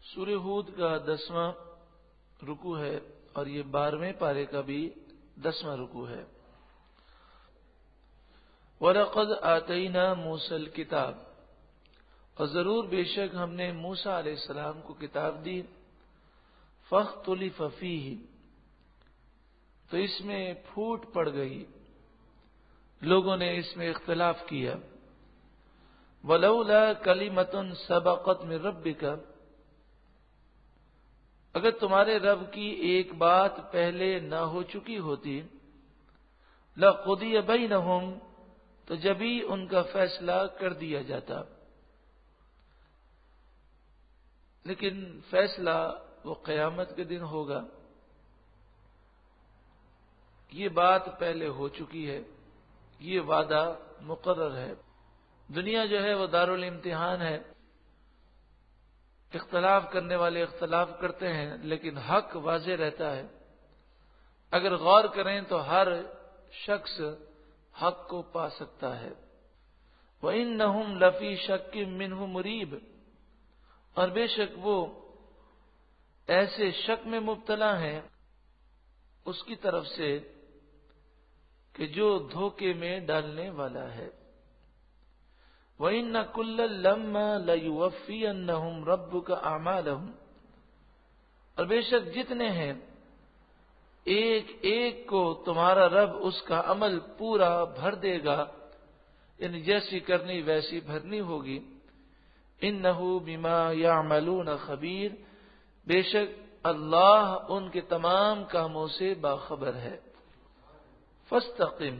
سورہ ہود کا 10واں رکوع ہے اور یہ 12ویں پارے کا بھی 10واں رکوع ہے۔ وَلَقَدْ آتَيْنَا مُوسَى الْكِتَابَ، اور ضرور بے شک ہم نے موسیٰ علیہ السلام کو کتاب دی۔ فَاخْتُلِفَ فِيهِ، تو اس میں پھوٹ پڑ گئی، لوگوں نے اس میں اختلاف کیا۔ وَلَوْلَا كَلِمَةٌ سَبَقَتْ مِن رَبِّكَ، اگر تمہارے رب کی ایک بات پہلے نہ ہو چکی ہوتی، لَقُضِيَ بَيْنَهُمْ، تو جبھی ان کا فیصلہ کر دیا جاتا۔ لیکن فیصلہ وہ قیامت کے دن ہوگا، یہ بات پہلے ہو چکی ہے، یہ وعدہ مقرر ہے۔ دنیا جو ہے وہ دارالامتحان ہے، اختلاف کرنے والے اختلاف کرتے ہیں لیکن حق واضح رہتا ہے۔ اگر غور کریں تو ہر شخص حق کو پا سکتا ہے۔ وَإِنَّهُمْ لَفِي شَكٍّ مِّنْهُ مُرِيبٍ، اور بے شک وہ ایسے شک میں مبتلا ہیں اس کی طرف سے کہ جو دھوکے میں ڈالنے والا ہے۔ وَإِنَّ كُلًّا لَمَّا لَيُوَفِّيَنَّهُمْ رَبُّكَ أَعْمَالَهُمْ، اور بے شک جتنے ہیں ایک ایک کو تمہارا رب اس کا عمل پورا بھر دے گا، یعنی جیسی کرنی ویسی بھرنی ہوگی۔ إِنَّهُ بِمَا يَعْمَلُونَ خَبِيرٌ، بے شک اللہ ان کے تمام کاموں سے باخبر ہے۔ فَاسْتَقِمْ،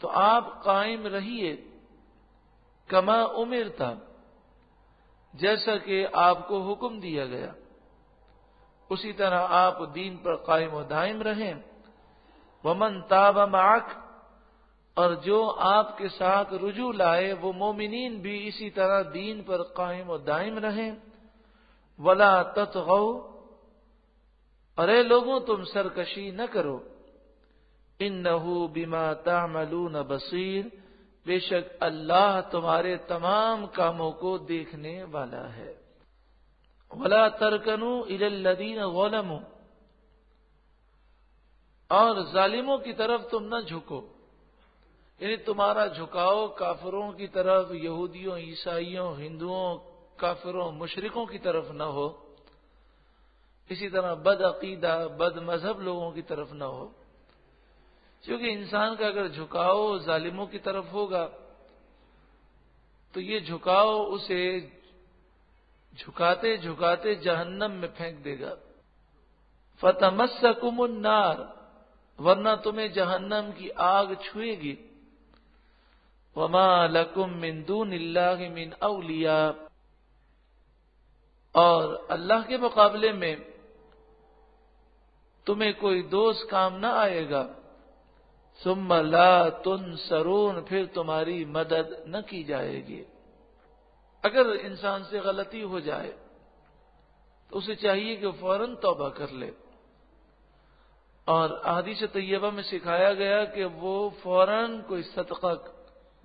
تو آپ قائم رہیے، کما امرتا، جیسا کہ آپ کو حکم دیا گیا، اسی طرح آپ دین پر قائم و دائم رہیں۔ وَمَن تَابَ مَعَكَ، اور جو آپ کے ساتھ رجوع لائے وہ مومنین بھی اسی طرح دین پر قائم و دائم رہیں۔ وَلَا تَطْغَوْا، اور اے لوگوں تم سرکشی نہ کرو۔ إِنَّهُ بِمَا تَعْمَلُونَ بَصِيرٌ، بے شک اللہ تمہارے تمام کاموں کو دیکھنے والا ہے۔ وَلَا تَرْكَنُوا إِلَى الَّذِينَ ظَلَمُوا، اور ظالموں کی طرف تم نہ جھکو، یعنی تمہارا جھکاؤ کافروں کی طرف، یہودیوں، عیسائیوں، ہندوؤں، کافروں، مشرکوں کی طرف نہ ہو، اسی طرح بد عقیدہ، بد مذہب لوگوں کی طرف نہ ہو، کیونکہ انسان کا اگر جھکاؤ ظالموں کی طرف ہوگا تو یہ جھکاؤ اسے جھکاتے جھکاتے جہنم میں پھینک دے گا۔ فَتَمَسَّكُمُ النَّارُ، ورنہ تمہیں جہنم کی آگ چھوئے گی۔ وَمَا لَكُم مِّن دُونِ اللَّهِ مِنْ أَوْلِيَاءَ، اور اللہ کے مقابلے میں تمہیں کوئی دوست کام نہ آئے گا۔ ثُمَّ لَا تُنصَرُونَ، پھر تمہاری مدد نہ کی جائے گی۔ اگر انسان سے غلطی ہو جائے تو اسے چاہیے کہ فوراً توبہ کر لے، اور احادیث طیبہ میں سکھایا گیا کہ وہ فوراً کوئی صدقہ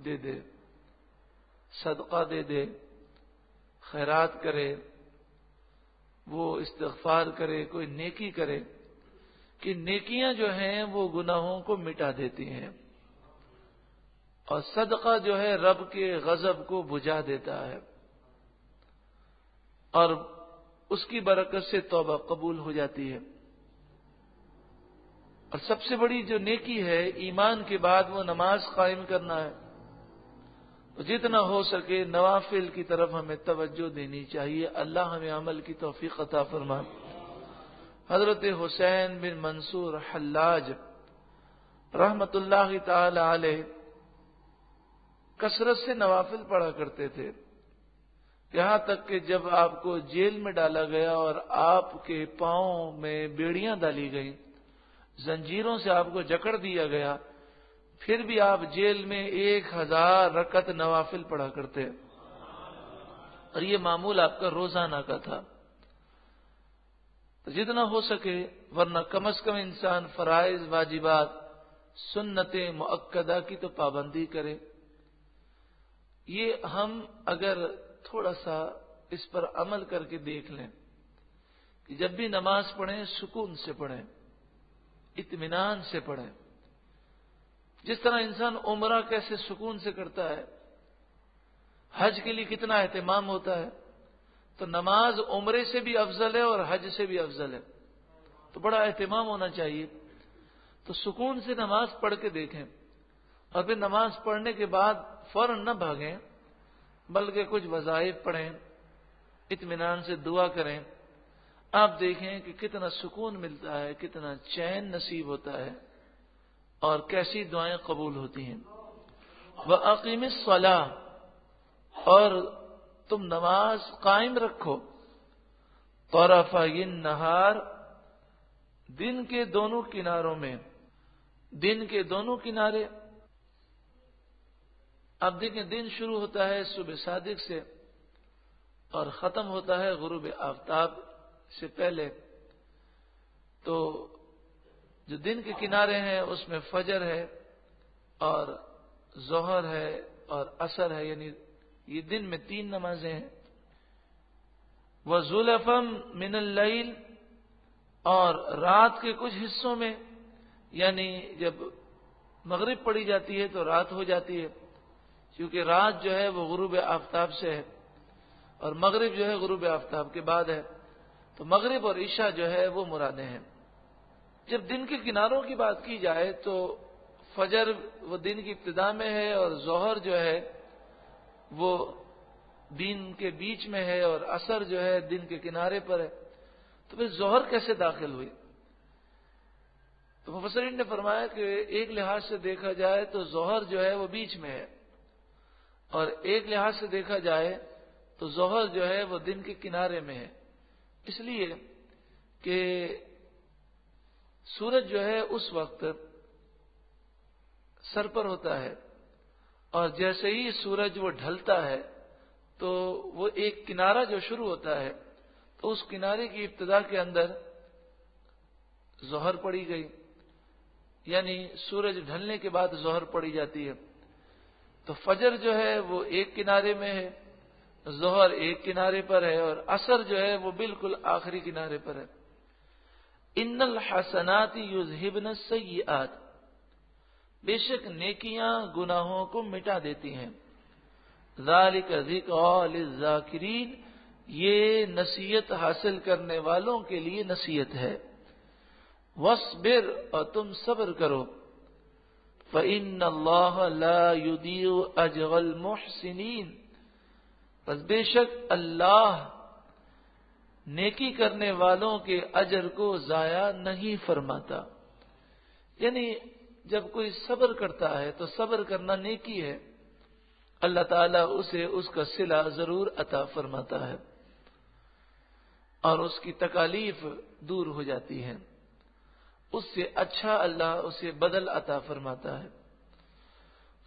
دے دے، صدقہ دے دے، خیرات کرے، وہ استغفار کرے، کوئی نیکی کرے، کہ نیکیاں جو ہیں وہ گناہوں کو مٹا دیتی ہیں، اور صدقہ جو ہے رب کے غضب کو بجھا دیتا ہے، اور اس کی برکت سے توبہ قبول ہو جاتی ہے۔ اور سب سے بڑی جو نیکی ہے ایمان کے بعد وہ نماز قائم کرنا ہے، تو جتنا ہو سکے نوافل کی طرف ہمیں توجہ دینی چاہیے۔ اللہ ہمیں عمل کی توفیق عطا فرمائے۔ حضرت حسین بن منصور حلاج رحمت اللہ تعالی علیہ کثرت سے نوافل پڑھا کرتے تھے، یہاں تک کہ جب آپ کو جیل میں ڈالا گیا اور آپ کے پاؤں میں بیڑیاں ڈالی گئیں، زنجیروں سے آپ کو جکڑ دیا گیا، پھر بھی آپ جیل میں 1000 رکعت نوافل پڑھا کرتے، اور یہ معمول آپ کا روزانہ کا تھا۔ تو جتنا ہو سکے، ورنہ کم از کم انسان فرائض، واجبات، سنت مؤکدہ کی تو پابندی کرے۔ یہ ہم اگر تھوڑا سا اس پر عمل کر کے دیکھ لیں کہ جب بھی نماز پڑھیں سکون سے پڑھیں، اطمینان سے پڑھیں. جس طرح انسان عمرہ کیسے سکون سے کرتا ہے، حج کے لیے کتنا اہتمام ہوتا ہے، تو نماز عمرے سے بھی افضل ہے اور حج سے بھی افضل ہے، تو بڑا اہتمام ہونا چاہیے. تو سکون سے نماز پڑھ کے دیکھیں، اور پھر نماز پڑھنے کے بعد فوراً نہ بھاگیں، بلکہ کچھ وظائف پڑھیں، اطمینان سے دعا کریں. آپ دیکھیں کہ کتنا سکون ملتا ہے، کتنا چین نصیب ہوتا ہے، اور کیسی دعائیں قبول ہوتی ہیں. وَأَقِمِ الصَّلَاةَ، اور تم نماز قائم رکھو، طرفَيِ النَّهَارِ، دن کے دونوں کناروں میں. دن کے دونوں کنارے، اب دیکھیں دن شروع ہوتا ہے صبح صادق سے اور ختم ہوتا ہے غروب آفتاب سے پہلے. تو جو دن کے کنارے ہیں اس میں فجر ہے اور ظہر ہے اور عصر ہے، یعنی یہ دن میں 3 نمازیں ہیں. وَزُلَفًا مِنَ اللَّيْلِ، اور رات کے کچھ حصوں میں، یعنی جب مغرب پڑی جاتی ہے تو رات ہو جاتی ہے، کیونکہ رات جو ہے وہ غروب آفتاب سے ہے اور مغرب جو ہے غروب آفتاب کے بعد ہے. تو مغرب اور عشاء جو ہے وہ مرادیں ہیں. جب دن کے کناروں کی بات کی جائے تو فجر وہ دن کی ابتدا میں ہے اور ظہر جو ہے وہ دن کے بیچ میں ہے اور عصر جو ہے دن کے کنارے پر ہے. تو پھر ظہر کیسے داخل ہوئی؟ تو مفسرین نے فرمایا کہ ایک لحاظ سے دیکھا جائے تو ظہر جو ہے وہ بیچ میں ہے، اور ایک لحاظ سے دیکھا جائے تو ظہر جو ہے وہ دن کے کنارے میں ہے، اس لیے کہ سورج جو ہے اس وقت سر پر ہوتا ہے، اور جیسے ہی سورج وہ ڈھلتا ہے تو وہ ایک کنارہ جو شروع ہوتا ہے تو اس کنارے کی ابتدا کے اندر ظہر پڑی گئی، یعنی سورج ڈھلنے کے بعد ظہر پڑی جاتی ہے. تو فجر جو ہے وہ ایک کنارے میں ہے، ظہر ایک کنارے پر ہے، اور عصر جو ہے وہ بالکل آخری کنارے پر ہے. ان الحسنات یذہبن السیئات، بے شک نیکیاں گناہوں کو مٹا دیتی ہیں. ذالک ذکری للذاکرین، یہ نصیحت حاصل کرنے والوں کے لیے نصیحت ہے. واصبر، اور تم صبر کرو. فإن اللہ لا یضیع اجر المحسنین، بس بے شک اللہ نیکی کرنے والوں کے اجر کو ضائع نہیں فرماتا. یعنی جب کوئی صبر کرتا ہے تو صبر کرنا نیکی ہے، اللہ تعالیٰ اسے اس کا صلہ ضرور عطا فرماتا ہے اور اس کی تکالیف دور ہو جاتی ہیں، اس سے اچھا اللہ اسے بدل عطا فرماتا ہے.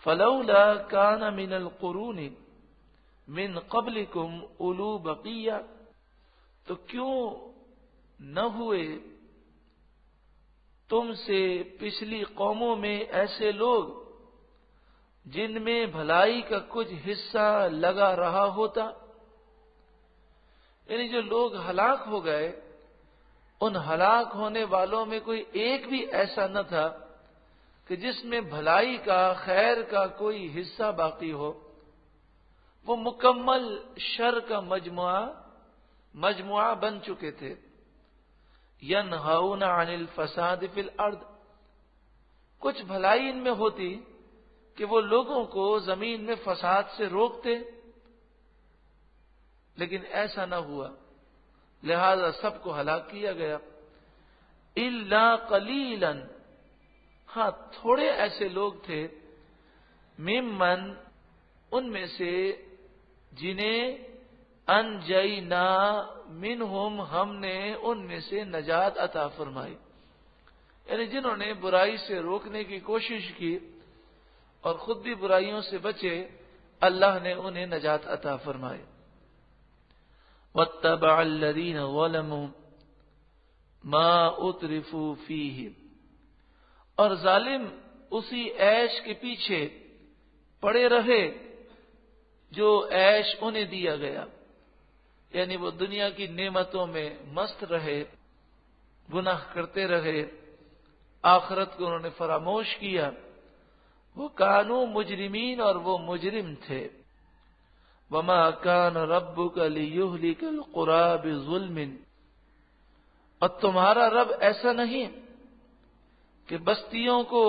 فلولا کان من القرون من قبلکم اولو بقیہ، تو کیوں نہ ہوئے تم سے پچھلی قوموں میں ایسے لوگ جن میں بھلائی کا کچھ حصہ لگا رہا ہوتا. یعنی جو لوگ ہلاک ہو گئے ان ہلاک ہونے والوں میں کوئی ایک بھی ایسا نہ تھا کہ جس میں بھلائی کا خیر کا کوئی حصہ باقی ہو. وہ مکمل شر کا مجموعہ بن چکے تھے. ینہون عن الفساد فی الارض، کچھ بھلائی ان میں ہوتی کہ وہ لوگوں کو زمین میں فساد سے روکتے، لیکن ایسا نہ ہوا، لہذا سب کو ہلاک کیا گیا. الا قلیلا، ہاں تھوڑے ایسے لوگ تھے، ممن، ان میں سے جنہیں انجینا منہم، ہم نے ان میں سے نجات عطا فرمائی. یعنی جنہوں نے برائی سے روکنے کی کوشش کی اور خود بھی برائیوں سے بچے، اللہ نے انہیں نجات عطا فرمائی. واتبع الذین ظلموا ما اترفوا فیہ، اور ظالم اسی عیش کے پیچھے پڑے رہے جو عیش انہیں دیا گیا. یعنی وہ دنیا کی نعمتوں میں مست رہے، گناہ کرتے رہے، آخرت کو انہوں نے فراموش کیا. وہ کانو مجرمین، اور وہ مجرم تھے. وما کان ربک لیہلک القری بظلم، اور تمہارا رب ایسا نہیں کہ بستیوں کو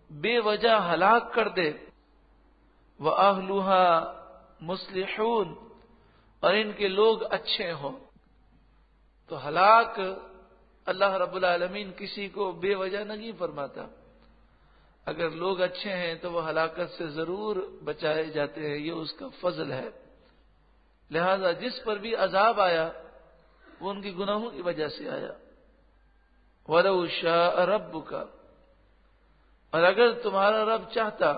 بے وجہ ہلاک کر دے. وَأَهْلُهَا مُصْلِحُونَ، اور ان کے لوگ اچھے ہوں. تو ہلاک اللہ رب العالمین کسی کو بے وجہ نہیں فرماتا. اگر لوگ اچھے ہیں تو وہ ہلاکت سے ضرور بچائے جاتے ہیں، یہ اس کا فضل ہے. لہذا جس پر بھی عذاب آیا وہ ان کی گناہوں کی وجہ سے آیا. وَلَوْ شَاءَ رَبُّكَ، اور اگر تمہارا رب چاہتا،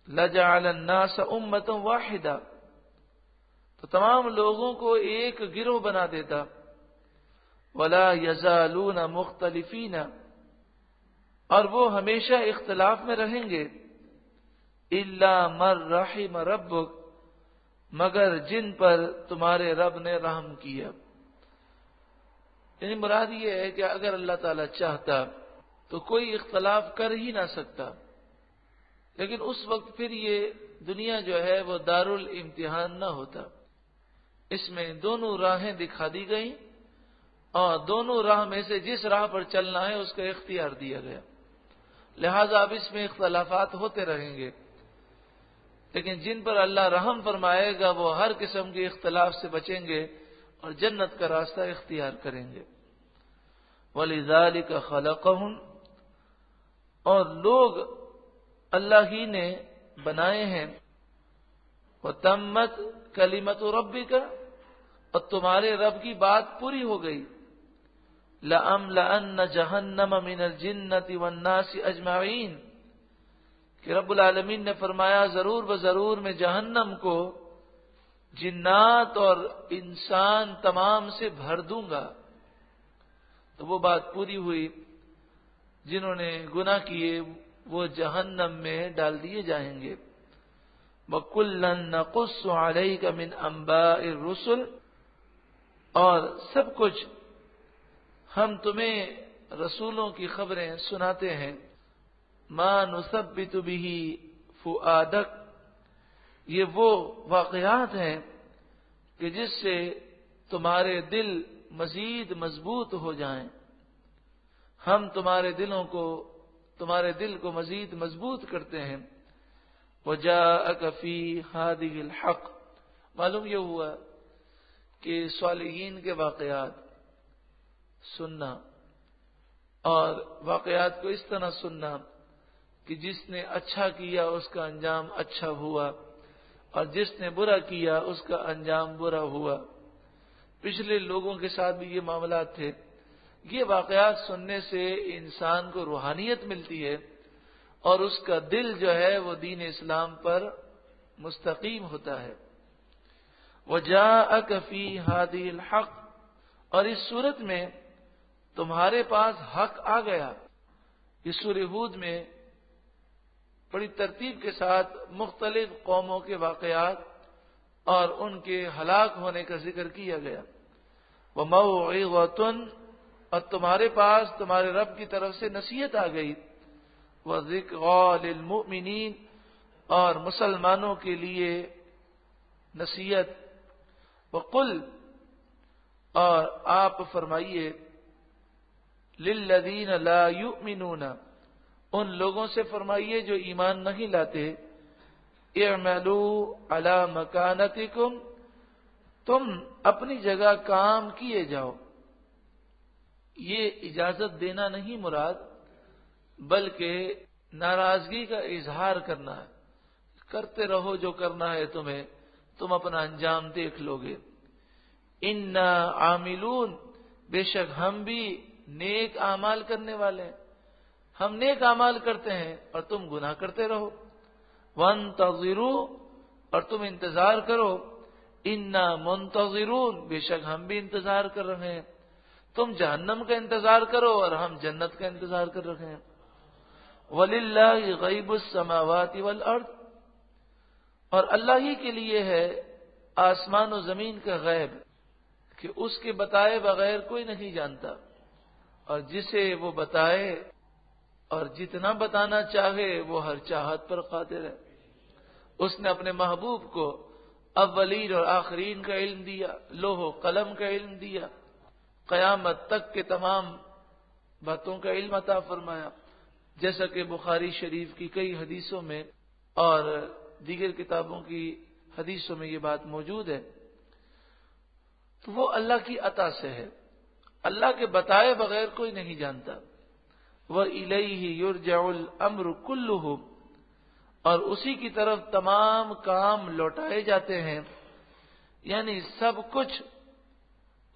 لَجَعَلَ النَّاسَ أُمَّةً وَاحِدَةً، تو تمام لوگوں کو ایک گروہ بنا دیتا. وَلَا يَزَالُونَ مُخْتَلِفِينَ، اور وہ ہمیشہ اختلاف میں رہیں گے. إِلَّا مَن رَحِمَ رَبُّكَ، مگر جن پر تمہارے رب نے رحم کیا. یعنی مراد یہ ہے کہ اگر اللہ تعالی چاہتا تو کوئی اختلاف کر ہی نہ سکتا. لیکن اس وقت پھر یہ دنیا جو ہے وہ دارالامتحان نہ ہوتا. اس میں دونوں راہیں دکھا دی گئیں، اور دونوں راہ میں سے جس راہ پر چلنا ہے اس کا اختیار دیا گیا. لہذا اب اس میں اختلافات ہوتے رہیں گے، لیکن جن پر اللہ رحم فرمائے گا وہ ہر قسم کے اختلاف سے بچیں گے اور جنت کا راستہ اختیار کریں گے. وَلِذَلِكَ خَلَقَهُمْ، اور لوگ اللہ ہی نے بنائے ہیں. وَتَمَّتْ كَلِمَةُ رَبِّكَ، اور تمہارے رب کی بات پوری ہو گئی. لَأَمْلَأَنَّ جَهَنَّمَ مِنَ الْجِنَّةِ وَالنَّاسِ أَجْمَعِينَ، کہ رب العالمین نے فرمایا ضرور بضرور میں جہنم کو جنات اور انسان تمام سے بھر دوں گا. تو وہ بات پوری ہوئی، جنہوں نے گناہ کیے وہ جہنم میں ڈال دیے جائیں گے. وَكُلًّا نَقُصُّ عَلَيْكَ مِنْ أَنْبَاءِ الرُّسُلِ، اور سب کچھ ہم تمہیں رسولوں کی خبریں سناتے ہیں. مَا نُثَبِّتُ بِهِ فُؤَادَكَ، یہ وہ واقعات ہیں کہ جس سے تمہارے دل مزید مضبوط ہو جائیں. ہم تمہارے دل کو مزید مضبوط کرتے ہیں. وَجَاءَكَ فِي هَذِهِ الْحَقِّ، معلوم یہ ہوا کہ صالحین کے واقعات سننا، اور واقعات کو اس طرح سننا کہ جس نے اچھا کیا اس کا انجام اچھا ہوا، اور جس نے برا کیا اس کا انجام برا ہوا. پچھلے لوگوں کے ساتھ بھی یہ معاملات تھے. یہ واقعات سننے سے انسان کو روحانیت ملتی ہے، اور اس کا دل جو ہے وہ دین اسلام پر مستقیم ہوتا ہے. وَجَاءَكَ فِي هَذِهِ الْحَقِّ، اور اس صورت میں تمہارے پاس حق آ گیا. اس سورہ ہود میں بڑی ترتیب کے ساتھ مختلف قوموں کے واقعات اور ان کے ہلاک ہونے کا ذکر کیا گیا. وَمَوْعِظَةٌ، اور تمہارے پاس تمہارے رب کی طرف سے نصیحت آ گئی. وَذِكْرَىٰ لِلْمُؤْمِنِينَ، اور مسلمانوں کے لیے نصیحت. وَقُلْ، اور آپ فرمائیے، لِلَّذِينَ لَا يُؤْمِنُونَ، ان لوگوں سے فرمائیے جو ایمان نہیں لاتے. اعملوا علی مکانتکم، تم اپنی جگہ کام کیے جاؤ. یہ اجازت دینا نہیں مراد، بلکہ ناراضگی کا اظہار کرنا ہے. کرتے رہو جو کرنا ہے تمہیں، تم اپنا انجام دیکھ لو گے. انا عاملون، بے شک ہم بھی نیک اعمال کرنے والے ہیں. ہم نیک اعمال کرتے ہیں اور تم گناہ کرتے رہو. وانتظروا، اور تم انتظار کرو. انا منتظرون، بے شک ہم بھی انتظار کر رہے ہیں. تم جہنم کا انتظار کرو اور ہم جنت کا انتظار کر رہے ہیں. وَلِلَّهِ غَيْبُ السَّمَاوَاتِ وَالْأَرْضِ، اور اللہ ہی کے لیے ہے آسمان و زمین کا غیب کہ اس کے بتائے بغیر کوئی نہیں جانتا، اور جسے وہ بتائے اور جتنا بتانا چاہے وہ ہر چاہت پر قادر ہے۔ اس نے اپنے محبوب کو اولین اور آخرین کا علم دیا، لوح و قلم کا علم دیا، قیامت تک کے تمام باتوں کا علم عطا فرمایا، جیسا کہ بخاری شریف کی کئی حدیثوں میں اور دیگر کتابوں کی حدیثوں میں یہ بات موجود ہے۔ تو وہ اللہ کی عطا سے ہے، اللہ کے بتائے بغیر کوئی نہیں جانتا۔ وَإِلَيْهِ يُرْجَعُ الْأَمْرُ كُلُّهُ، اور اسی کی طرف تمام کام لوٹائے جاتے ہیں، یعنی سب کچھ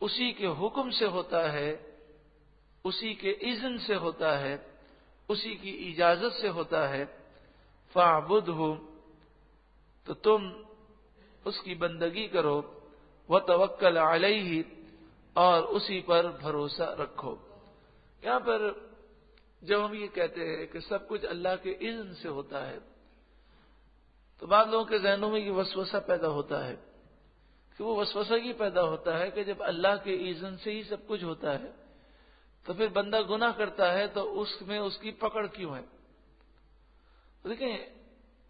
اسی کے حکم سے ہوتا ہے، اسی کے اذن سے ہوتا ہے، اسی کی اجازت سے ہوتا ہے۔ فَاعْبُدْهُ، تو تم اس کی بندگی کرو، وَتَوَكَّلْ عَلَيْهِ، اور اسی پر بھروسہ رکھو۔ یہاں پر جب ہم یہ کہتے ہیں کہ سب کچھ اللہ کے اذن سے ہوتا ہے، تو بعض لوگوں کے ذہنوں میں یہ وسوسہ پیدا ہوتا ہے کہ وہ وسوسہ یہ پیدا ہوتا ہے کہ جب اللہ کے اذن سے ہی سب کچھ ہوتا ہے تو پھر بندہ گناہ کرتا ہے تو اس میں اس کی پکڑ کیوں ہے؟ دیکھیں،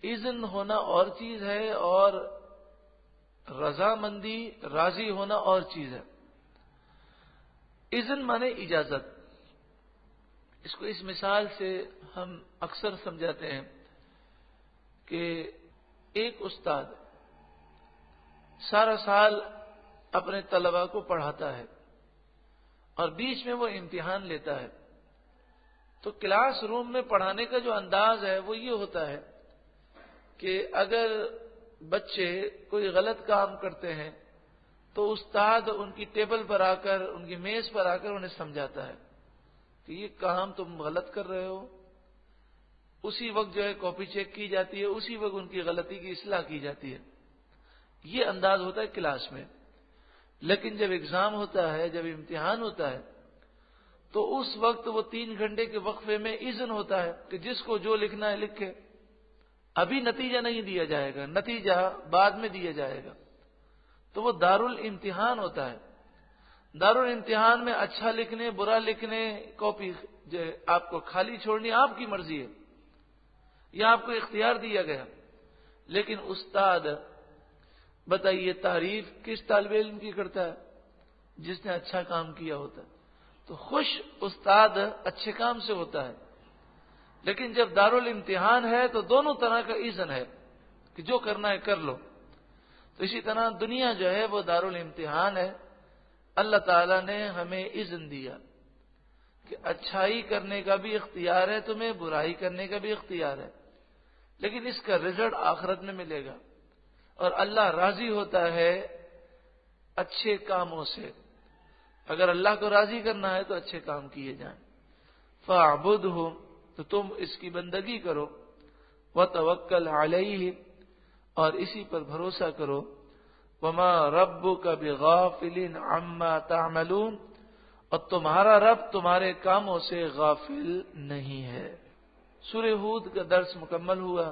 اذن ہونا اور چیز ہے اور رضامندی، راضی ہونا اور چیز ہے۔ اذن مانے اجازت۔ اس کو اس مثال سے ہم اکثر سمجھاتے ہیں کہ ایک استاد سارا سال اپنے طلباء کو پڑھاتا ہے اور بیچ میں وہ امتحان لیتا ہے، تو کلاس روم میں پڑھانے کا جو انداز ہے وہ یہ ہوتا ہے کہ اگر بچے کوئی غلط کام کرتے ہیں تو استاد ان کی ٹیبل پر آ کر، ان کی میز پر آ کر انہیں سمجھاتا ہے کہ یہ کام تم غلط کر رہے ہو۔ اسی وقت جو ہے کاپی چیک کی جاتی ہے، اسی وقت ان کی غلطی کی اصلاح کی جاتی ہے۔ یہ انداز ہوتا ہے کلاس میں۔ لیکن جب ایگزام ہوتا ہے، جب امتحان ہوتا ہے، تو اس وقت وہ 3 گھنٹے کے وقفے میں اذن ہوتا ہے کہ جس کو جو لکھنا ہے لکھے۔ ابھی نتیجہ نہیں دیا جائے گا، نتیجہ بعد میں دیا جائے گا۔ تو وہ دارالامتحان ہوتا ہے۔ دارالامتحان میں اچھا لکھنے، برا لکھنے، کاپی جو آپ کو خالی چھوڑنی آپ کی مرضی ہے، یہ آپ کو اختیار دیا گیا۔ لیکن استاد بتائیے تعریف کس طالب علم کی کرتا ہے؟ جس نے اچھا کام کیا ہوتا ہے۔ تو خوش استاد اچھے کام سے ہوتا ہے۔ لیکن جب دارالامتحان ہے تو دونوں طرح کا اذن ہے کہ جو کرنا ہے کر لو۔ تو اسی طرح دنیا جو ہے وہ دارالامتحان ہے۔ اللہ تعالیٰ نے ہمیں اذن دیا کہ اچھائی کرنے کا بھی اختیار ہے تمہیں، برائی کرنے کا بھی اختیار ہے، لیکن اس کا رزلٹ آخرت میں ملے گا۔ اور اللہ راضی ہوتا ہے اچھے کاموں سے۔ اگر اللہ کو راضی کرنا ہے تو اچھے کام کیے جائیں۔ فَاعْبُدْهُ، تو تم اس کی بندگی کرو، وَتَوَكَّلْ عَلَيْهِ، اور اسی پر بھروسہ کرو۔ وَمَا رَبُّكَ بِغَافِلٍ عَمَّا تَعْمَلُونَ، اور تمہارا رب تمہارے کاموں سے غافل نہیں ہے۔ سورہ ہود کا درس مکمل ہوا۔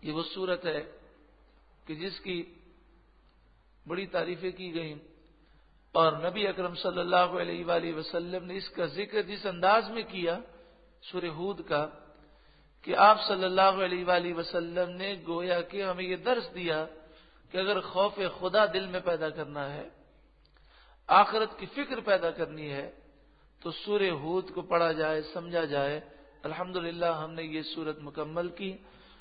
یہ وہ سورت ہے کہ جس کی بڑی تعریفیں کی گئیں، اور نبی اکرم صلی اللہ علیہ وآلہ وسلم نے اس کا ذکر جس انداز میں کیا سورہ ہود کا کہ آپ صلی اللہ علیہ وآلہ وسلم نے گویا کہ ہمیں یہ درس دیا کہ اگر خوف خدا دل میں پیدا کرنا ہے، آخرت کی فکر پیدا کرنی ہے، تو سورہ ہود کو پڑھا جائے، سمجھا جائے۔ الحمدللہ ہم نے یہ سورت مکمل کی۔